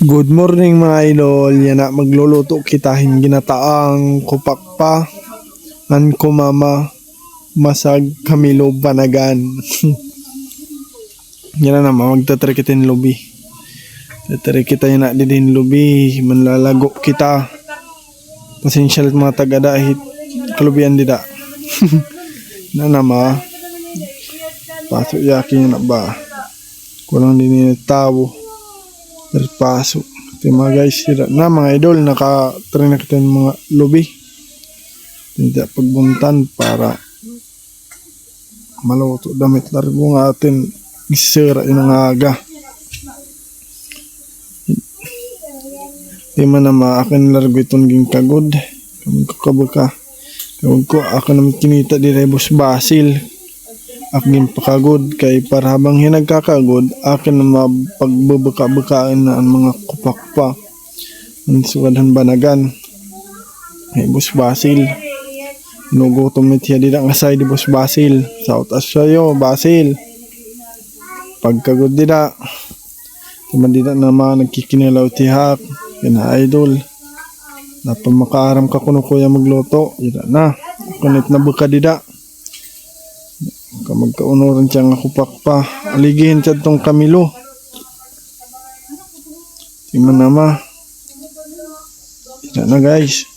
Good morning mga idol. Yan na magluluto kitahin ginataang kupak pa. An kumama masag kamilo banagan. Yan na naman magtatry kita ng lubi. Tatry kita yan na din lubi. Manlalago kita. Pasensya lang mga taga-dahit. Kalubian dida. Na nama. Pasok yakin na ba. Kulang din yung tao. Terpasok. Ito mga guys. Na mga idol. Naka-try na kita ng mga lubi. Tidak pagbuntan para maluto damit largo nga atin isira yun ang aga. Di man na maakin largo itong ging kagod. Kaming kakabaka. Kawag ko ako naman kinita di Rebos Basil. Aking pakagod kay para habang hinagkakagod akin na mapagbabaka-bakain na ang mga kupak pa. Ang suwadhan banagan. Rebos Basil. Nugutom na tiya dida nga say di Boss Basil. Shout out sa'yo, Basil. Pagkagod dida. Tuman dida naman nagkikinilaw tihak. Yan na idol. Napamakaram ka kuno kuya magluto. Dida na. Kunit na buka dida. Magkaunuran siya nga kupak pa. Aligihin siya itong Camilo. Tingnan naman. Dida na guys.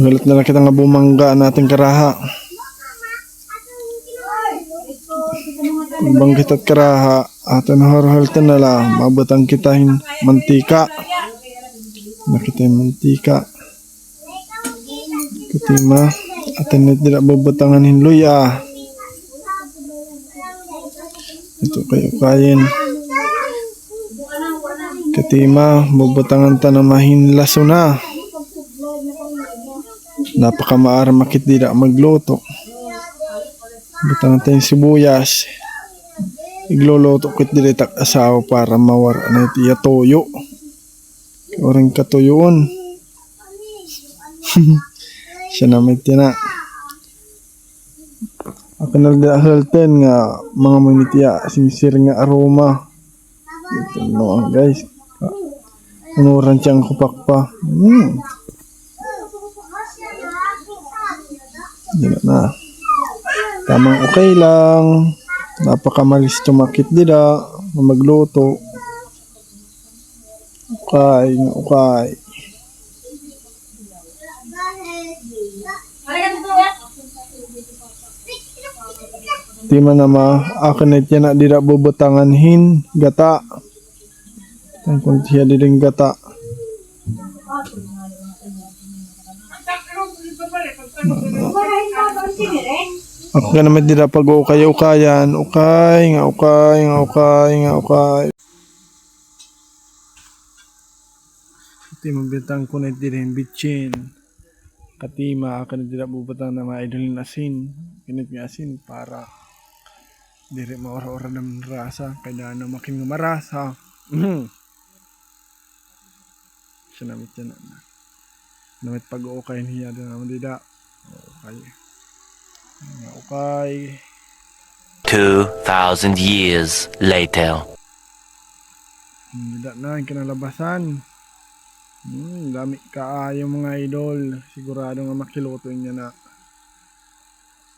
Galit na lang kita nga bumangga natin karaha. Pagbang kita't karaha, atin harhaltan na lang, mabatang kitahin mantika. Nakita yung mantika. Katima, atin na tidak babatangan hinloy Ito kayo kain. Katima, babatangan ta na mahinlaso na. Napakamaara makit dida magluto. Butang tayong sibuyas. Igluluto kit dida tak asawa para mawara na itiya toyo. Orang katuyoon. Siya naman tina. Ako na halten nga mga manitiya sinsir nga aroma. Ito no guys. Unuran siyang kupak pa. Dila na. Tamang okay lang. Napakamalis tumakit dila. Magluto. Okay. Di man nama. Akin na tiyan na dila bubutangan hin. Gata. Kung siya diling gata. Ako ka naman dila pag-ukay-ukayan. Ukay. Ito mabitang ko na dila yung bitchin. Katima, ako na dila bubutang na mga idol ng asin. Kinit nga asin para dili maura-ura ng rasa. Kaya na makin nga marasa. Siya namit yan na. Namit pag-ukay niya doon naman dila. Okay. 2,000 years later. Hindi na yung kinalabasan. Dami kaayo mga idol. Sigurado nga makiluto niya na.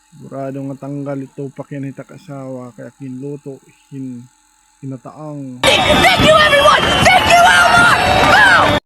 Sigurado nga tanggal ito pa kinitak asawa. Kaya kinluto hinataang. Thank you everyone! Thank you Elmer! Bow!